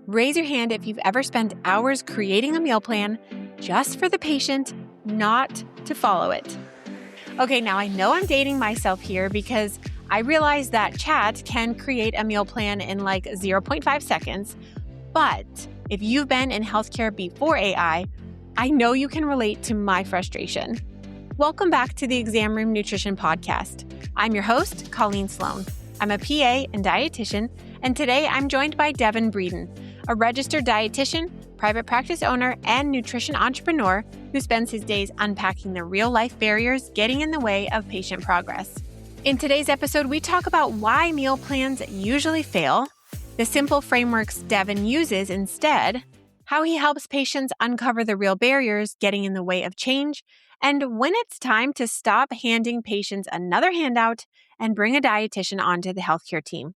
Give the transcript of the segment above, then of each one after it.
Raise your hand if you've ever spent hours creating a meal plan just for the patient, not to follow it. Okay, now I know I'm dating myself here because I realize that chat can create a meal plan in like 0.5 seconds. But if you've been in healthcare before AI, I know you can relate to my frustration. Welcome back to the Exam Room Nutrition Podcast. I'm your host, Colleen Sloan. I'm a PA and dietitian, and today I'm joined by Devin Breedon, a registered dietitian, private practice owner, and nutrition entrepreneur who spends his days unpacking the real-life barriers getting in the way of patient progress. In today's episode, we talk about why meal plans usually fail, the simple frameworks Devin uses instead, how he helps patients uncover the real barriers getting in the way of change, and when it's time to stop handing patients another handout and bring a dietitian onto the healthcare team.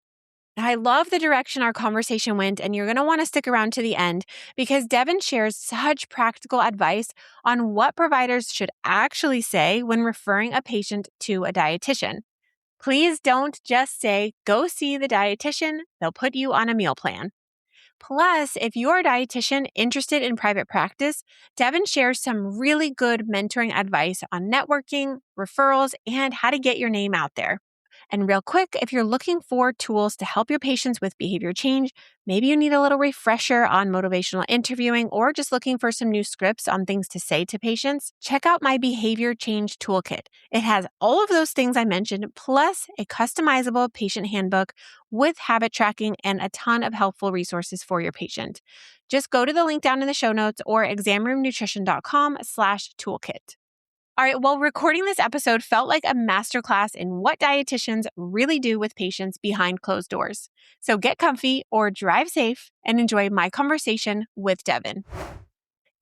I love the direction our conversation went, and you're going to want to stick around to the end because Devin shares such practical advice on what providers should actually say when referring a patient to a dietitian. Please don't just say, go see the dietitian, they'll put you on a meal plan. Plus, if you're a dietitian interested in private practice, Devin shares some really good mentoring advice on networking, referrals, and how to get your name out there. And real quick, if you're looking for tools to help your patients with behavior change, maybe you need a little refresher on motivational interviewing or just looking for some new scripts on things to say to patients, check out my behavior change toolkit. It has all of those things I mentioned, plus a customizable patient handbook with habit tracking and a ton of helpful resources for your patient. Just go to the link down in the show notes or examroomnutrition.com/toolkit. All right, well, recording this episode felt like a masterclass in what dietitians really do with patients behind closed doors. So get comfy or drive safe and enjoy my conversation with Devin.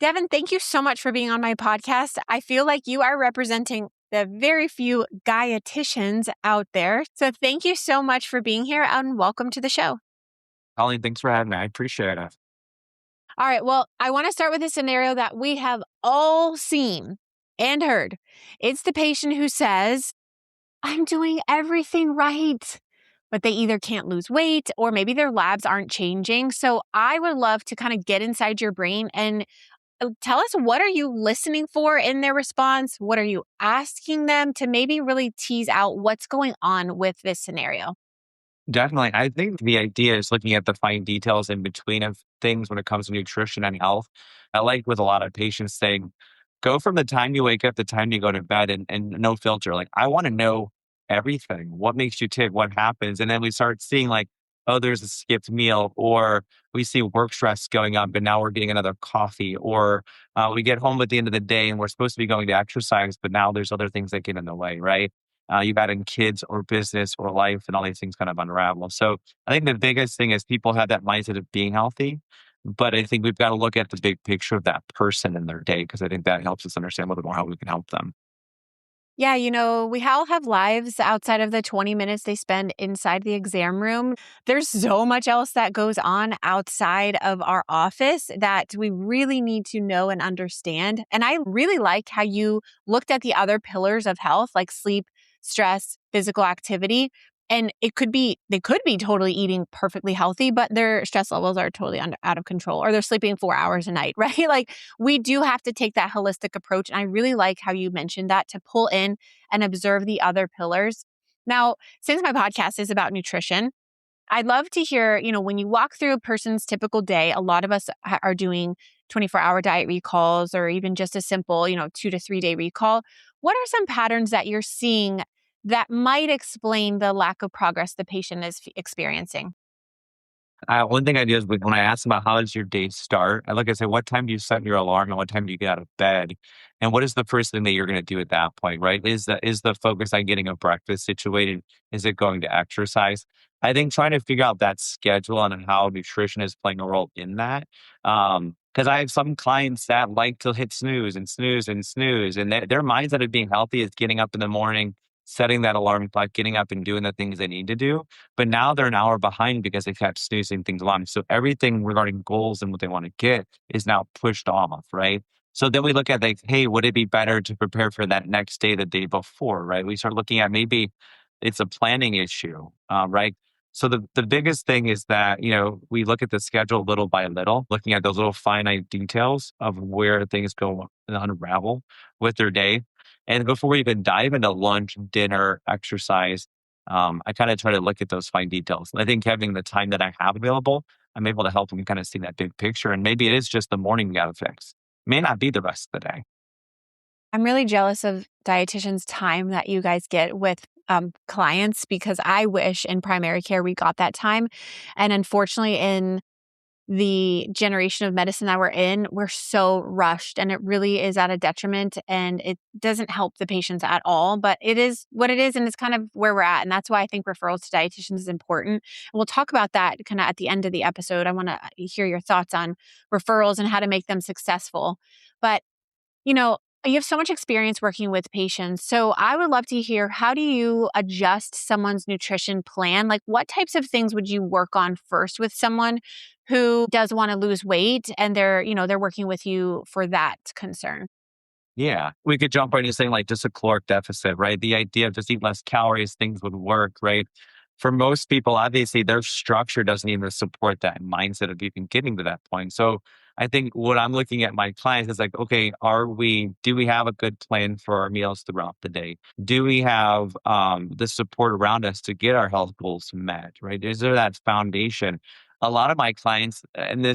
Devin, thank you so much for being on my podcast. I feel like you are representing the very few dietitians out there. So thank you so much for being here and welcome to the show. Colleen, thanks for having me. I appreciate it. All right, well, I want to start with a scenario that we have all seen and heard. It's the patient who says, I'm doing everything right, but they either can't lose weight or maybe their labs aren't changing. So I would love to kind of get inside your brain and tell us, what are you listening for in their response? What are you asking them to maybe really tease out what's going on with this scenario? Definitely. I think the idea is looking at the fine details in between of things when it comes to nutrition and health. I like with a lot of patients saying, go from the time you wake up, the time you go to bed and no filter. Like, I want to know everything. What makes you tick? What happens? And then we start seeing like, oh, there's a skipped meal, or we see work stress going up, but now we're getting another coffee, or we get home at the end of the day and we're supposed to be going to exercise, but now there's other things that get in the way, right? You've added kids or business or life and all these things kind of unravel. So I think the biggest thing is people have that mindset of being healthy, but I think we've got to look at the big picture of that person in their day, because I think that helps us understand a little bit more how we can help them. Yeah, we all have lives outside of the 20 minutes they spend inside the exam room. There's so much else that goes on outside of our office that we really need to know and understand. And I really like how you looked at the other pillars of health, like sleep, stress, physical activity. And they could be totally eating perfectly healthy, but their stress levels are totally out of control, or they're sleeping 4 hours a night, right? Like, we do have to take that holistic approach. And I really like how you mentioned that, to pull in and observe the other pillars. Now, since my podcast is about nutrition, I'd love to hear, when you walk through a person's typical day, a lot of us are doing 24-hour diet recalls or even just a simple, 2 to 3 day recall. What are some patterns that you're seeing that might explain the lack of progress the patient is experiencing? One thing I do is when I ask them about how does your day start, I look and say, what time do you set your alarm and what time do you get out of bed? And what is the first thing that you're going to do at that point, right? Is the focus on getting a breakfast situated? Is it going to exercise? I think trying to figure out that schedule and how nutrition is playing a role in that. Because I have some clients that like to hit snooze and snooze and snooze, and their mindset of being healthy is getting up in the morning, setting that alarm clock, getting up and doing the things they need to do. But now they're an hour behind because they've kept snoozing things along. So everything regarding goals and what they want to get is now pushed off, right? So then we look at like, hey, would it be better to prepare for that next day, the day before, right? We start looking at maybe it's a planning issue, right? So the biggest thing is that, we look at the schedule little by little, looking at those little finite details of where things go and unravel with their day. And before we even dive into lunch, dinner, exercise, I kind of try to look at those fine details. And I think having the time that I have available, I'm able to help them kind of see that big picture. And maybe it is just the morning we got to fix. May not be the rest of the day. I'm really jealous of dietitians' time that you guys get with clients because I wish in primary care we got that time. And unfortunately, in the generation of medicine that we're in, we're so rushed and it really is at a detriment and it doesn't help the patients at all. But it is what it is and it's kind of where we're at. And that's why I think referrals to dietitians is important. And we'll talk about that kind of at the end of the episode. I want to hear your thoughts on referrals and how to make them successful. But you know, you have so much experience working with patients. So I would love to hear, how do you adjust someone's nutrition plan? Like what types of things would you work on first with someone who does want to lose weight and they're working with you for that concern? Yeah, we could jump right into saying like just a caloric deficit, right? The idea of just eat less calories, things would work, right? For most people, obviously, their structure doesn't even support that mindset of even getting to that point. So I think what I'm looking at my clients is like, okay, do we have a good plan for our meals throughout the day? Do we have the support around us to get our health goals met, right? Is there that foundation? A lot of my clients, and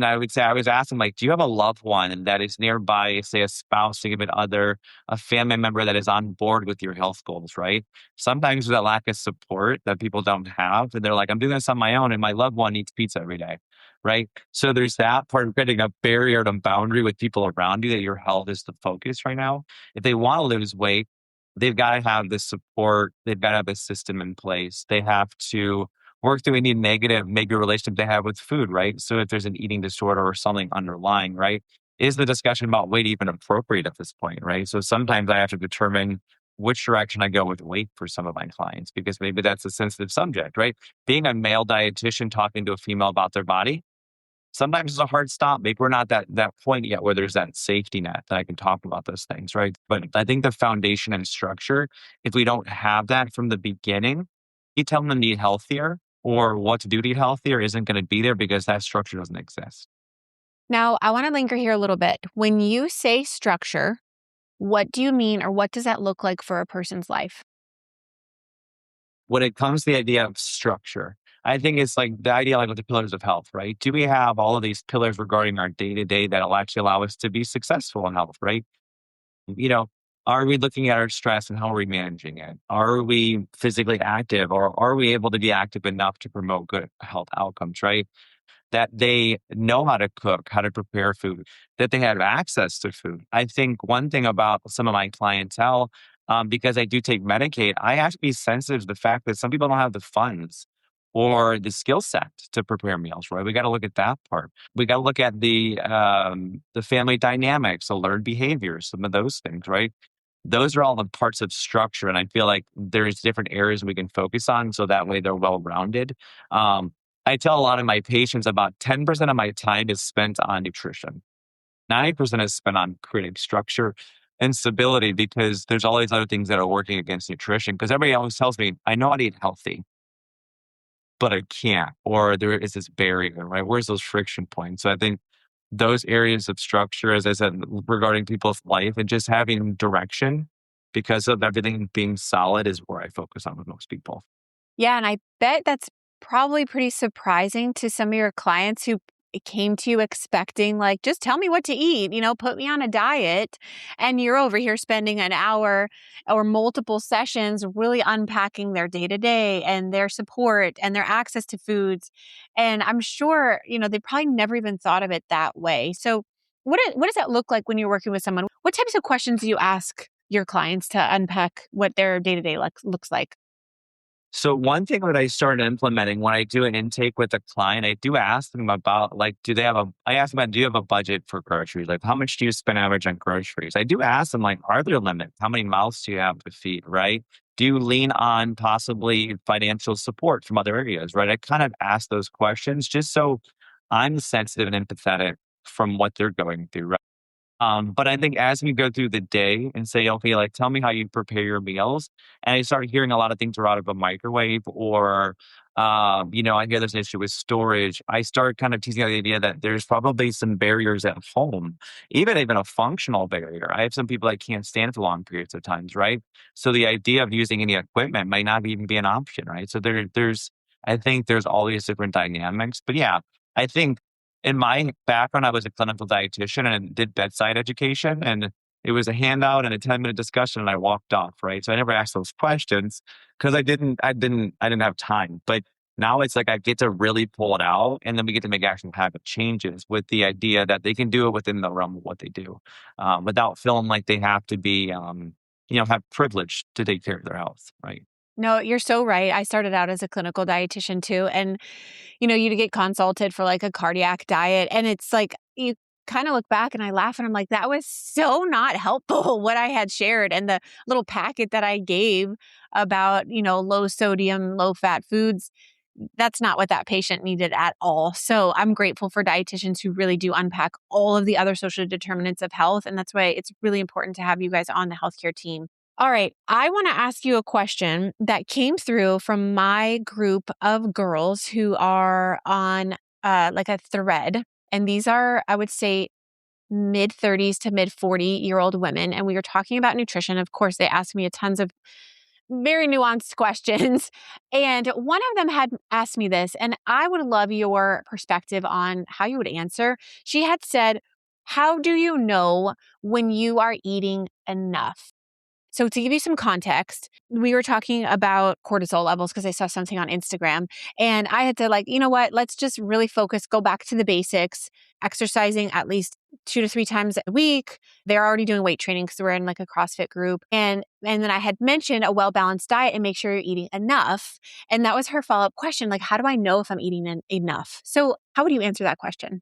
I would say, I was asking, like, do you have a loved one that is nearby, say a spouse, significant other, a family member that is on board with your health goals, right? Sometimes there's that lack of support that people don't have. And they're like, I'm doing this on my own, and my loved one eats pizza every day, right? So there's that part of creating a barrier and boundary with people around you that your health is the focus right now. If they want to lose weight, they've got to have the support, they've got to have a system in place. They have to work through any negative, maybe relationship they have with food, right? So if there's an eating disorder or something underlying, right? Is the discussion about weight even appropriate at this point, right? So sometimes I have to determine which direction I go with weight for some of my clients because maybe that's a sensitive subject, right? Being a male dietitian talking to a female about their body, sometimes it's a hard stop. Maybe we're not that point yet where there's that safety net that I can talk about those things, right? But I think the foundation and structure, if we don't have that from the beginning, you tell them to eat healthier or what to do to eat healthier isn't going to be there because that structure doesn't exist. Now, I want to linger here a little bit. When you say structure, what do you mean or what does that look like for a person's life? When it comes to the idea of structure, I think it's like the idea like with the pillars of health, right? Do we have all of these pillars regarding our day to day that'll actually allow us to be successful in health, right? You know, are we looking at our stress and how are we managing it? Are we physically active or are we able to be active enough to promote good health outcomes, right? That they know how to cook, how to prepare food, that they have access to food. I think one thing about some of my clientele, because I do take Medicaid, I have to be sensitive to the fact that some people don't have the funds or the skill set to prepare meals, right? We got to look at that part. We got to look at the family dynamics, the learned behaviors, some of those things, right? Those are all the parts of structure, and I feel like there's different areas we can focus on, so that way they're well rounded. I tell a lot of my patients about 10% of my time is spent on nutrition. 90% is spent on creating structure and stability because there's all these other things that are working against nutrition. Because everybody always tells me, I know how to eat healthy, but I can't, or there is this barrier, right? Where's those friction points? So I think those areas of structure, as I said, regarding people's life and just having direction because of everything being solid is where I focus on with most people. Yeah, and I bet that's probably pretty surprising to some of your clients who came to you expecting, like, just tell me what to eat, put me on a diet. And you're over here spending an hour or multiple sessions really unpacking their day to day and their support and their access to foods. And I'm sure, they probably never even thought of it that way. So, what does that look like when you're working with someone? What types of questions do you ask your clients to unpack what their day to day looks like? So one thing that I started implementing when I do an intake with a client, I do ask them about like, I ask them about, do you have a budget for groceries? Like, how much do you spend average on groceries? I do ask them like, are there limits? How many mouths do you have to feed, right? Do you lean on possibly financial support from other areas, right? I kind of ask those questions just so I'm sensitive and empathetic from what they're going through, right? But I think as we go through the day and say, okay, like tell me how you prepare your meals, and I start hearing a lot of things are out of a microwave, or I hear there's an issue with storage. I start kind of teasing out the idea that there's probably some barriers at home, even a functional barrier. I have some people that can't stand for long periods of times, right? So the idea of using any equipment might not even be an option, right? So I think there's all these different dynamics. But yeah, I think in my background, I was a clinical dietitian and did bedside education, and it was a handout and a 10-minute discussion, and I walked off, right? So I never asked those questions because I didn't have time. But now it's like I get to really pull it out, and then we get to make actual habit changes with the idea that they can do it within the realm of what they do, without feeling like they have to be, have privilege to take care of their health, right? No, you're so right. I started out as a clinical dietitian too. And, you get consulted for like a cardiac diet. And it's like, you kind of look back and I laugh and I'm like, that was so not helpful what I had shared. And the little packet that I gave about, low sodium, low fat foods, that's not what that patient needed at all. So I'm grateful for dietitians who really do unpack all of the other social determinants of health. And that's why it's really important to have you guys on the healthcare team. All right. I want to ask you a question that came through from my group of girls who are on like a thread. And these are, I would say, mid 30s to mid 40-year-old women. And we were talking about nutrition. Of course, they asked me a tons of very nuanced questions. And one of them had asked me this, and I would love your perspective on how you would answer. She had said, how do you know when you are eating enough? So to give you some context, we were talking about cortisol levels because I saw something on Instagram and I had to like, you know what, let's just really focus, go back to the basics, exercising at least 2 to 3 times a week. They're already doing weight training because we're in like a CrossFit group. And then I had mentioned a well-balanced diet and make sure you're eating enough. And that was her follow-up question. Like, how do I know if I'm eating enough? So how would you answer that question?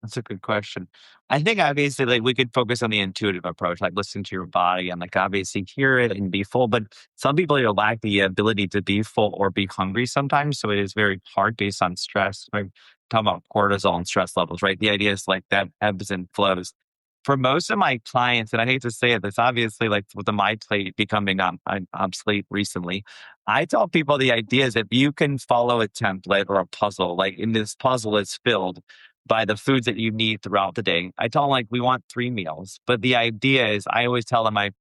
That's a good question. I think obviously, like we could focus on the intuitive approach, like listen to your body and like obviously hear it and be full. But some people lack the ability to be full or be hungry sometimes. So it is very hard based on stress. Like talking about cortisol and stress levels, right? The idea is like that ebbs and flows. For most of my clients, and I hate to say it, it's obviously like with the my plate becoming obsolete recently. I tell people the idea is if you can follow a template or a puzzle, like in this puzzle is filled by the foods that you need throughout the day. I tell them like we want 3 meals, but the idea is I always tell them I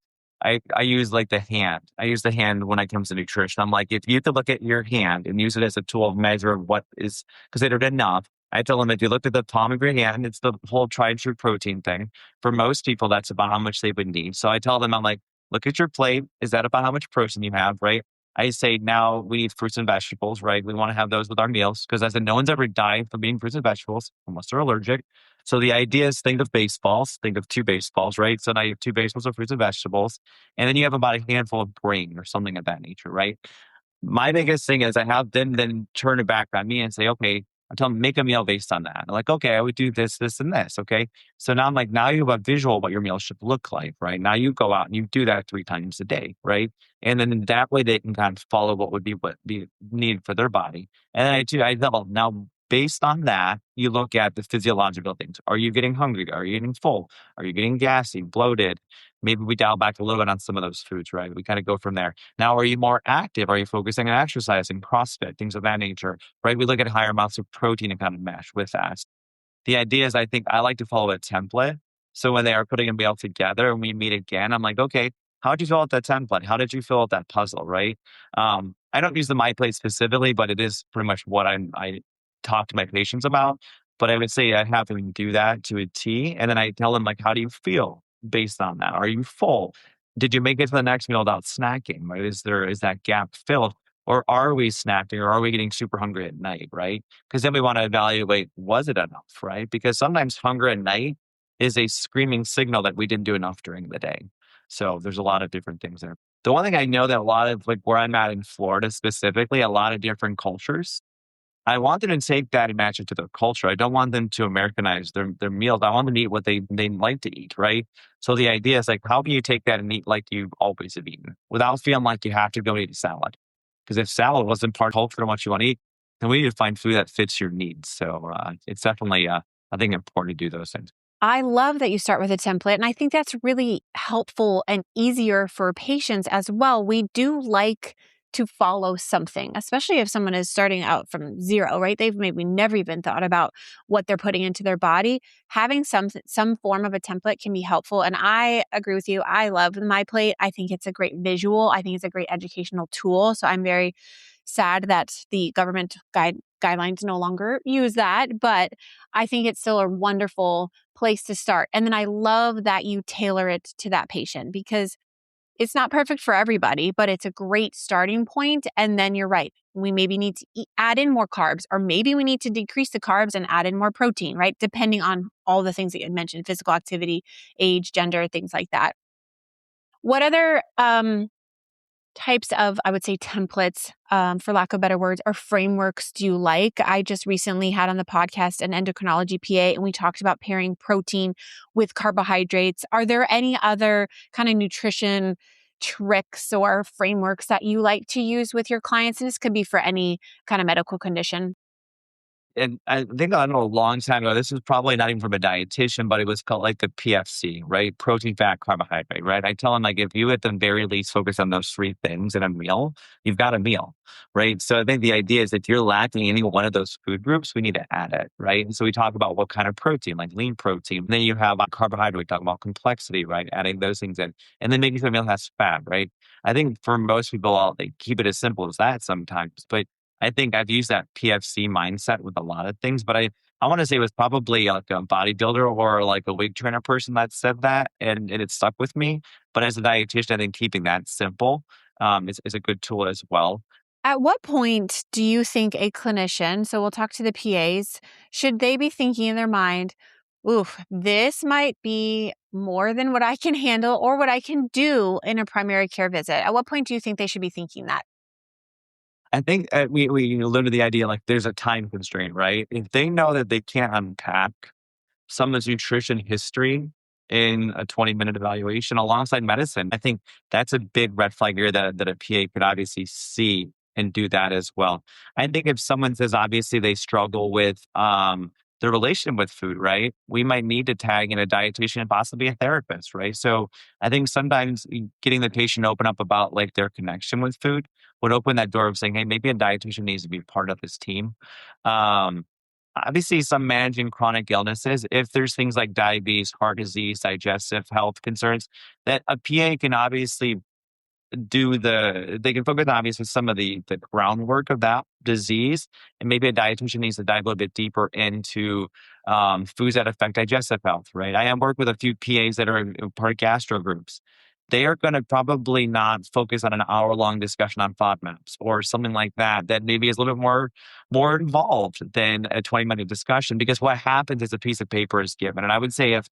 use like the hand. I use the hand when it comes to nutrition. I'm like, if you could look at your hand and use it as a tool of measure of what is considered enough, I tell them if you look at the palm of your hand, it's the whole tried and true protein thing. For most people, that's about how much they would need. So I tell them, I'm like, look at your plate. Is that about how much protein you have, right? I say now we need fruits and vegetables, right? We want to have those with our meals because I said no one's ever died from eating fruits and vegetables unless they're allergic. So the idea is think of baseballs, think of 2 baseballs, right? So now you have 2 baseballs of fruits and vegetables, and then you have about a handful of grain or something of that nature, right? My biggest thing is I have them then turn it back on me and say, okay, I tell them make a meal based on that. I'm like, okay, I would do this, this, and this. Okay. So now I'm like, now you have a visual of what your meal should look like, right? Now you go out and you do that 3 times a day, right? And then that way they can kind of follow what be needed for their body. And then I double now based on that, you look at the physiological things. Are you getting hungry? Are you getting full? Are you getting gassy, bloated? Maybe we dial back a little bit on some of those foods, right? We kind of go from there. Now, are you more active? Are you focusing on exercising, CrossFit, things of that nature, right? We look at higher amounts of protein and kind of mesh with that. The idea is I think I like to follow a template. So when they are putting a meal together and we meet again, I'm like, okay, how did you fill out that template? How did you fill out that puzzle, right? I don't use the My Plate specifically, but it is pretty much what I talk to my patients about. But I would say I have them do that to a T. And then I tell them, like, how do you feel based on that? Are you full? Did you make it to the next meal without snacking? Right? Is that gap filled? Or are we snacking or are we getting super hungry at night, right? Because then we want to evaluate, was it enough, right? Because sometimes hunger at night is a screaming signal that we didn't do enough during the day. So there's a lot of different things there. The one thing I know that a lot of like where I'm at in Florida specifically, a lot of different cultures, I want them to take that and match it to their culture. I don't want them to Americanize their meals. I want them to eat what they like to eat, right? So the idea is like, how can you take that and eat like you always have eaten without feeling like you have to go eat a salad? Because if salad wasn't part of culture and what you want to eat, then we need to find food that fits your needs. So it's definitely, I think, important to do those things. I love that you start with a template, and I think that's really helpful and easier for patients as well. We do like to follow something, especially if someone is starting out from zero, right? They've maybe never even thought about what they're putting into their body. Having some form of a template can be helpful, and I agree with you. I love my plate. I think it's a great visual. I think it's a great educational tool. So I'm very sad that the government guidelines no longer use that, but I think it's still a wonderful place to start. And then I love that you tailor it to that patient because it's not perfect for everybody, but it's a great starting point. And then you're right. We maybe need to add in more carbs, or maybe we need to decrease the carbs and add in more protein, right? Depending on all the things that you mentioned, physical activity, age, gender, things like that. What other types of, I would say, templates, for lack of better words, or frameworks do you like? I just recently had on the podcast an endocrinology PA, and we talked about pairing protein with carbohydrates. Are there any other kind of nutrition tricks or frameworks that you like to use with your clients? And this could be for any kind of medical condition. And I think I know a long time ago, this was probably not even from a dietitian, but it was called like the PFC, right? Protein, fat, carbohydrate, right? I tell them like if you at the very least focus on those three things in a meal, you've got a meal, right? So I think the idea is if you're lacking any one of those food groups, we need to add it, right? And so we talk about what kind of protein, like lean protein. Then you have carbohydrate, we talk about complexity, right? Adding those things in, and then making sure the meal has fat, right? I think for most people, they keep it as simple as that sometimes, but I think I've used that PFC mindset with a lot of things, but I want to say it was probably like a bodybuilder or like a weight trainer person that said that, and it stuck with me. But as a dietitian, I think keeping that simple is a good tool as well. At what point do you think a clinician, so we'll talk to the PAs, should they be thinking in their mind, oof, this might be more than what I can handle or what I can do in a primary care visit? At what point do you think they should be thinking that? I think we alluded to the idea like there's a time constraint, right? If they know that they can't unpack someone's nutrition history in a 20-minute evaluation alongside medicine. I think that's a big red flag here that a PA could obviously see and do that as well. I think if someone says obviously they struggle with the relation with food, right? We might need to tag in a dietitian and possibly a therapist, right? So I think sometimes getting the patient to open up about like their connection with food would open that door of saying, hey, maybe a dietitian needs to be part of this team. Um, Obviously, some managing chronic illnesses, if there's things like diabetes, heart disease, digestive health concerns, that a PA can obviously they can focus on obviously some of the groundwork of that disease. And maybe a dietitian needs to dive a little bit deeper into foods that affect digestive health, right? I am work with a few PAs that are part of gastro groups. They are going to probably not focus on an hour-long discussion on FODMAPs or something like that, that maybe is a little bit more involved than a 20-minute discussion. Because what happens is a piece of paper is given. And I would say if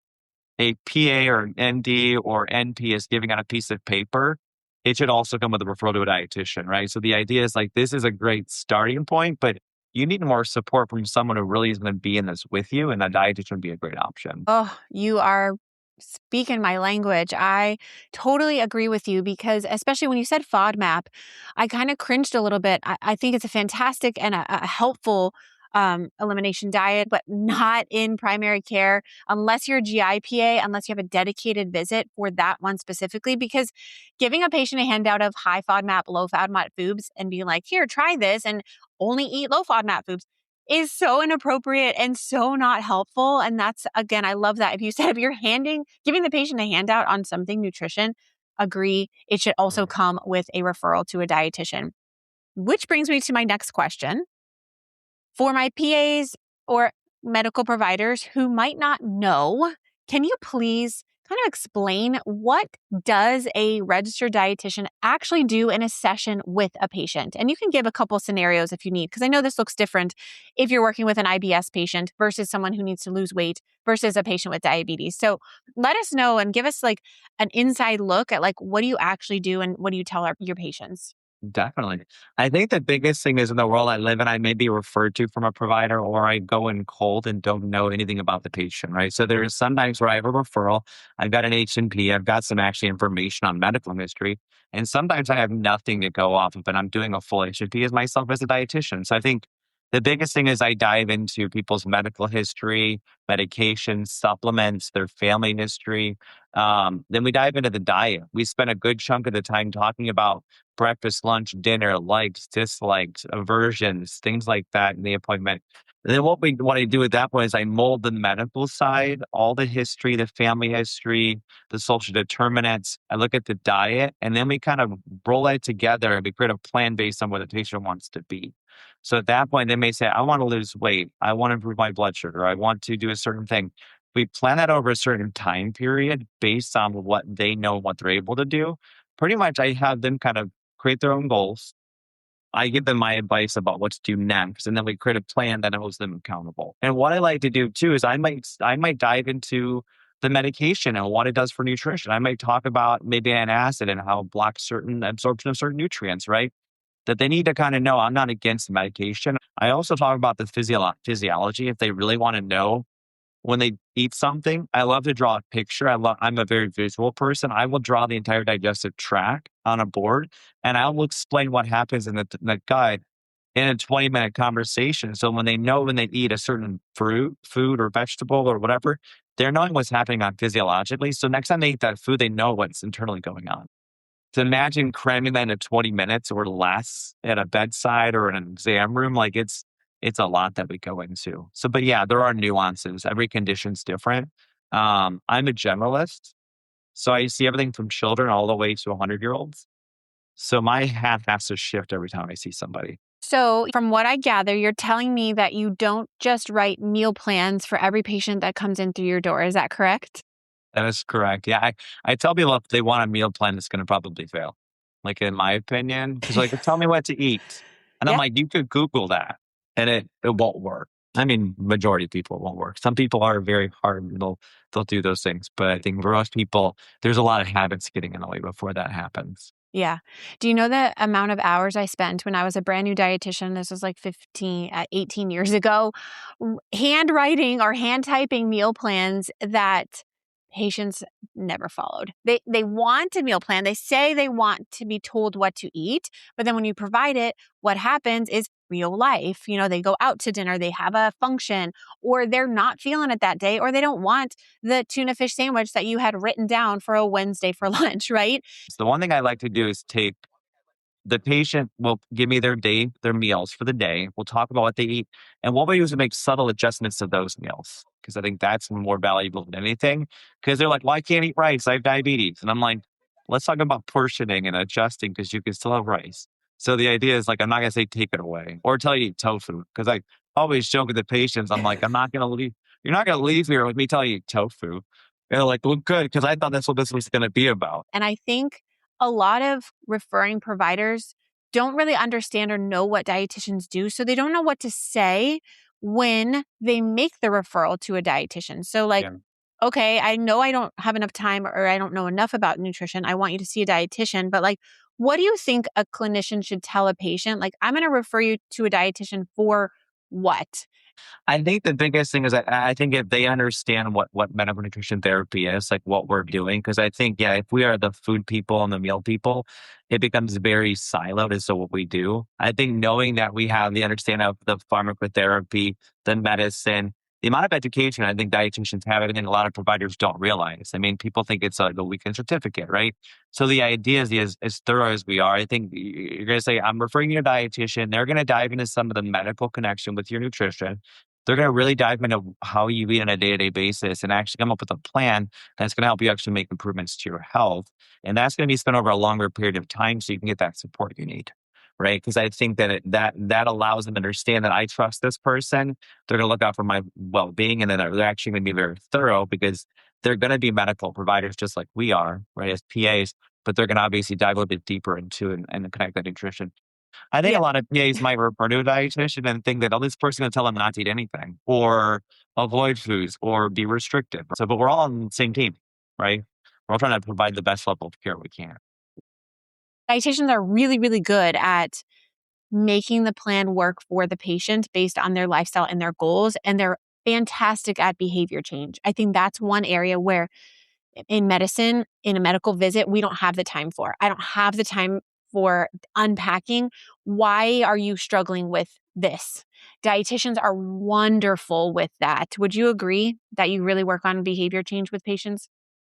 a PA or an ND or NP is giving out a piece of paper, it should also come with a referral to a dietitian, right? So the idea is like this is a great starting point, but you need more support from someone who really is going to be in this with you, and a dietitian would be a great option. Oh, you are speaking my language. I totally agree with you because, especially when you said FODMAP, I kind of cringed a little bit. I think it's a fantastic and a helpful elimination diet, but not in primary care unless you're a GIPA, unless you have a dedicated visit for that one specifically. Because giving a patient a handout of high FODMAP, low FODMAP foods and being like, here, try this and only eat low FODMAP foods is so inappropriate and so not helpful. And that's, again, I love that. If you said if you're giving the patient a handout on something nutrition, agree. It should also come with a referral to a dietitian. Which brings me to my next question. For my PAs or medical providers who might not know, can you please kind of explain what does a registered dietitian actually do in a session with a patient? And you can give a couple scenarios if you need, because I know this looks different if you're working with an IBS patient versus someone who needs to lose weight versus a patient with diabetes. So let us know and give us like an inside look at like what do you actually do and what do you tell your patients? Definitely. I think the biggest thing is in the world I live in, I may be referred to from a provider or I go in cold and don't know anything about the patient, right? So there is sometimes where I have a referral, I've got an H&P, I've got some actually information on medical history, and sometimes I have nothing to go off of, and I'm doing a full H&P as myself as a dietitian. So I think The biggest thing is I dive into people's medical history, medications, supplements, their family history. Then we dive into the diet. We spend a good chunk of the time talking about breakfast, lunch, dinner, likes, dislikes, aversions, things like that in the appointment. And then what I do at that point is I mold the medical side, all the history, the family history, the social determinants. I look at the diet, and then we kind of roll that together and we create a plan based on where the patient wants to be. So at that point, they may say, I want to lose weight. I want to improve my blood sugar. I want to do a certain thing. We plan that over a certain time period based on what they know, what they're able to do. Pretty much, I have them kind of create their own goals. I give them my advice about what to do next, and then we create a plan that holds them accountable. And what I like to do too is I might dive into the medication and what it does for nutrition. I might talk about maybe an acid and how it blocks certain absorption of certain nutrients, right? That they need to kind of know I'm not against medication. I also talk about the physiology if they really want to know when they eat something. I love to draw a picture. I'm a very visual person. I will draw the entire digestive tract on a board and I will explain what happens in the gut in a 20-minute conversation. So when they eat a certain fruit, food or vegetable or whatever, they're knowing what's happening on physiologically. So next time they eat that food, they know what's internally going on. To imagine cramming that into 20 minutes or less at a bedside or in an exam room, like it's a lot that we go into. So, but yeah, there are nuances. Every condition's different. I'm a generalist, so I see everything from children all the way to 100-year-olds. So my hat has to shift every time I see somebody. So, from what I gather, you're telling me that you don't just write meal plans for every patient that comes in through your door. Is that correct? That is correct. Yeah, I tell people if they want a meal plan, it's going to probably fail. Like in my opinion, because like tell me what to eat, and I'm Yep. like, you could Google that, and it won't work. I mean, majority of people it won't work. Some people are very hard; and they'll do those things, but I think for most people, there's a lot of habits getting in the way before that happens. Yeah. Do you know the amount of hours I spent when I was a brand new dietitian? This was like 18 years ago, handwriting or hand typing meal plans that patients never followed. They want a meal plan. They say they want to be told what to eat, but then when you provide it, what happens is real life. They go out to dinner, they have a function, or they're not feeling it that day, or they don't want the tuna fish sandwich that you had written down for a Wednesday for lunch, right? So the one thing I like to do is take the patient will give me their meals for the day. We'll talk about what they eat. And what we do is make subtle adjustments to those meals. Because I think that's more valuable than anything. Because they're like, well, I can't eat rice. I have diabetes. And I'm like, let's talk about portioning and adjusting because you can still have rice. So the idea is like, I'm not going to say take it away or tell you to eat tofu. Because I always joke with the patients, I'm like, I'm not going to leave. You're not going to leave here with me telling you to eat tofu. And they're like, well, good. Because I thought that's what this was going to be about. And I think a lot of referring providers don't really understand or know what dietitians do. So they don't know what to say when they make the referral to a dietitian. So, like, Yeah. okay, I know I don't have enough time or I don't know enough about nutrition. I want you to see a dietitian. But, like, what do you think a clinician should tell a patient? Like, I'm going to refer you to a dietitian for what? I think the biggest thing is I think if they understand what medical nutrition therapy is, like what we're doing, because I think, yeah, if we are the food people and the meal people, it becomes very siloed as to what we do. I think knowing that we have the understanding of the pharmacotherapy, the medicine, the amount of education I think dietitians have, I think a lot of providers don't realize. I mean, people think it's like a weekend certificate, right? So the idea is as thorough as we are, I think you're going to say, I'm referring you to a dietitian. They're going to dive into some of the medical connection with your nutrition. They're going to really dive into how you eat on a day-to-day basis and actually come up with a plan that's going to help you actually make improvements to your health. And that's going to be spent over a longer period of time so you can get that support you need. Right. Because I think that that allows them to understand that I trust this person. They're going to look out for my well being and then they're actually going to be very thorough because they're going to be medical providers just like we are, right, as PAs, but they're going to obviously dive a little bit deeper into and connect that nutrition. I think a Yeah. lot of PAs might refer to a dietitian and think that, oh, this person's going to tell them not to eat anything or avoid foods or be restricted. So, but we're all on the same team, right? We're all trying to provide the best level of care we can. Dietitians are really, really good at making the plan work for the patient based on their lifestyle and their goals. And they're fantastic at behavior change. I think that's one area where in medicine, in a medical visit, we don't have the time for. I don't have the time for unpacking. Why are you struggling with this? dietitians are wonderful with that. Would you agree that you really work on behavior change with patients?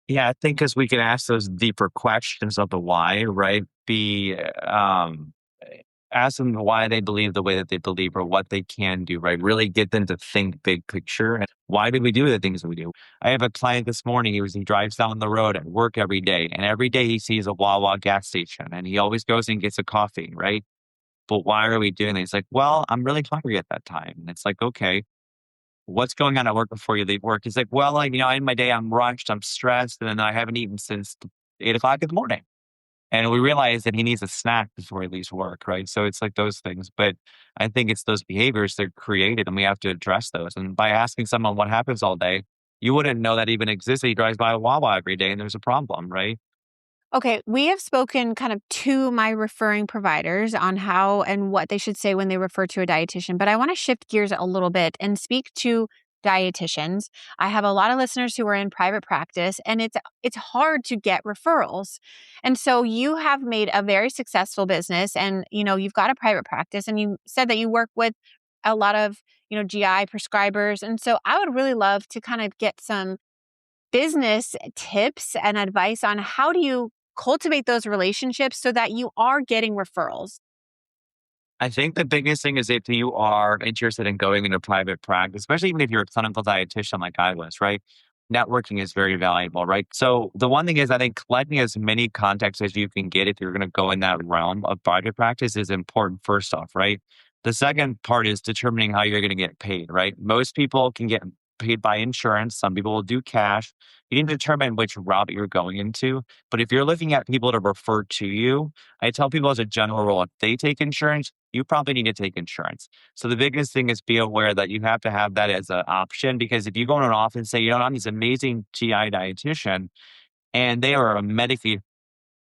Yeah, I think because we can ask those deeper questions of the why, right? Ask them why they believe the way that they believe or what they can do, right? Really get them to think big picture. And why do we do the things that we do? I have a client this morning. He drives down the road at work every day, and every day he sees a Wawa gas station, and he always goes and gets a coffee, right? But why are we doing this? He's like, well, I'm really hungry at that time. And it's like, okay, what's going on at work before you leave work? He's like, well, like, in my day, I'm rushed, I'm stressed, and then I haven't eaten since 8 o'clock in the morning. And we realize that he needs a snack before he leaves work, right? So it's like those things. But I think it's those behaviors that are created and we have to address those. And by asking someone what happens all day, you wouldn't know that even existed. He drives by a Wawa every day and there's a problem, right? Okay, we have spoken kind of to my referring providers on how and what they should say when they refer to a dietitian, but I want to shift gears a little bit and speak to dietitians. I have a lot of listeners who are in private practice and it's hard to get referrals. And so you have made a very successful business and you've got a private practice and you said that you work with a lot of, GI prescribers. And so I would really love to kind of get some business tips and advice on how do you cultivate those relationships so that you are getting referrals. I think the biggest thing is if you are interested in going into private practice, especially even if you're a clinical dietitian like I was, right? Networking is very valuable, right? So the one thing is I think collecting as many contacts as you can get if you're going to go in that realm of private practice is important first off, right? The second part is determining how you're going to get paid, right? Most people can get paid by insurance. Some people will do cash. You need to determine which route you're going into. But if you're looking at people to refer to you, I tell people as a general rule, if they take insurance, you probably need to take insurance. So the biggest thing is be aware that you have to have that as an option because if you go in an office and say, I'm this amazing GI dietitian and they are a medically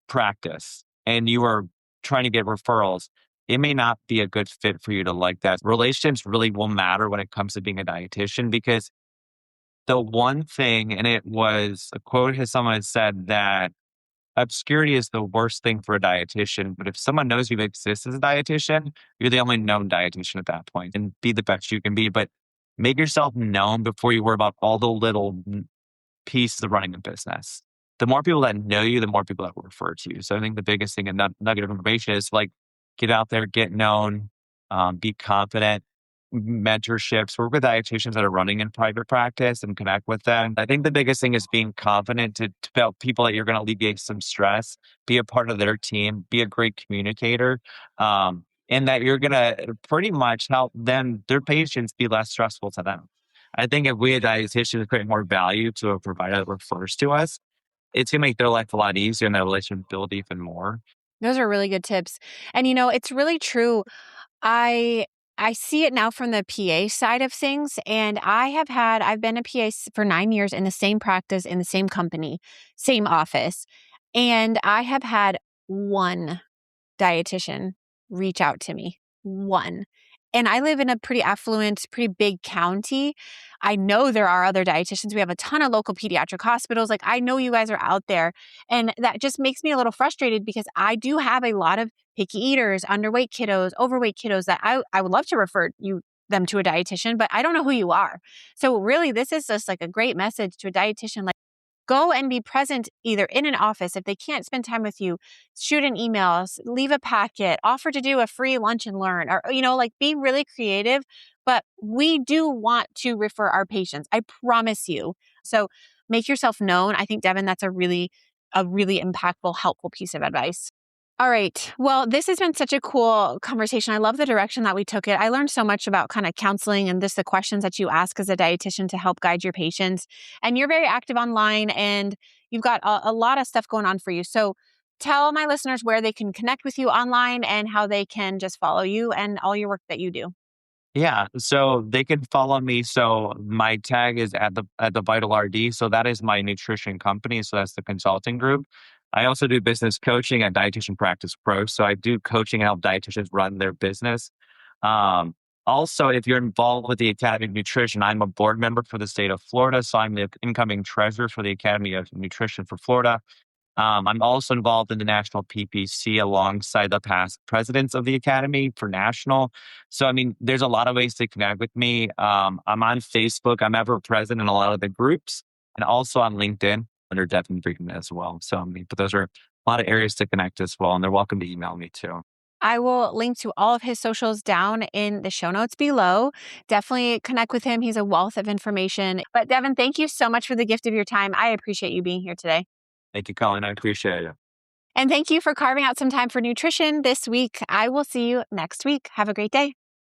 practice and you are trying to get referrals, it may not be a good fit for you to like that. Relationships really will matter when it comes to being a dietitian because the one thing, and it was a quote has someone had said that obscurity is the worst thing for a dietitian, but if someone knows you exist as a dietitian, you're the only known dietitian at that point and be the best you can be. But make yourself known before you worry about all the little pieces of running a business. The more people that know you, the more people that will refer to you. So I think the biggest thing in nugget of information is like get out there, get known, be confident, mentorships, work with dietitians that are running in private practice and connect with them. I think the biggest thing is being confident to tell people that you're going to alleviate some stress, be a part of their team, be a great communicator, and that you're going to pretty much help them, their patients be less stressful to them. I think if we as dietitians create more value to a provider that refers to us, it's going to make their life a lot easier and that relationship build even more. Those are really good tips. And it's really true. I I see it now from the PA side of things and I've been a PA for 9 years in the same practice in the same company, same office. And I have had one dietitian reach out to me. One. And I live in a pretty affluent, pretty big county. I know there are other dietitians. We have a ton of local pediatric hospitals. Like, I know you guys are out there. And that just makes me a little frustrated because I do have a lot of picky eaters, underweight kiddos, overweight kiddos that I would love to refer them to a dietitian, but I don't know who you are. So really, this is just like a great message to a dietitian. Like, go and be present either in an office. If they can't spend time with you, shoot an email, leave a packet, offer to do a free lunch and learn, or, like be really creative. But we do want to refer our patients. I promise you. So make yourself known. I think, Devin, that's a really impactful, helpful piece of advice. All right. Well, this has been such a cool conversation. I love the direction that we took it. I learned so much about kind of counseling and just the questions that you ask as a dietitian to help guide your patients. And you're very active online and you've got a lot of stuff going on for you. So tell my listeners where they can connect with you online and how they can just follow you and all your work that you do. Yeah, so they can follow me. So my tag is at the Vital RD. So that is my nutrition company. So that's the consulting group. I also do business coaching at Dietitian Practice Pro. So I do coaching and help dietitians run their business. Um, Also, if you're involved with the Academy of Nutrition, I'm a board member for the state of Florida. So I'm the incoming treasurer for the Academy of Nutrition for Florida. I'm also involved in the national PPC alongside the past presidents of the academy for national. So, I mean, there's a lot of ways to connect with me. I'm on Facebook. I'm ever present in a lot of the groups and also on LinkedIn under Devin Breedon as well. So, I mean, but those are a lot of areas to connect as well. And they're welcome to email me too. I will link to all of his socials down in the show notes below. Definitely connect with him. He's a wealth of information. But Devin, thank you so much for the gift of your time. I appreciate you being here today. Thank you, Colin. I appreciate it. And thank you for carving out some time for nutrition this week. I will see you next week. Have a great day.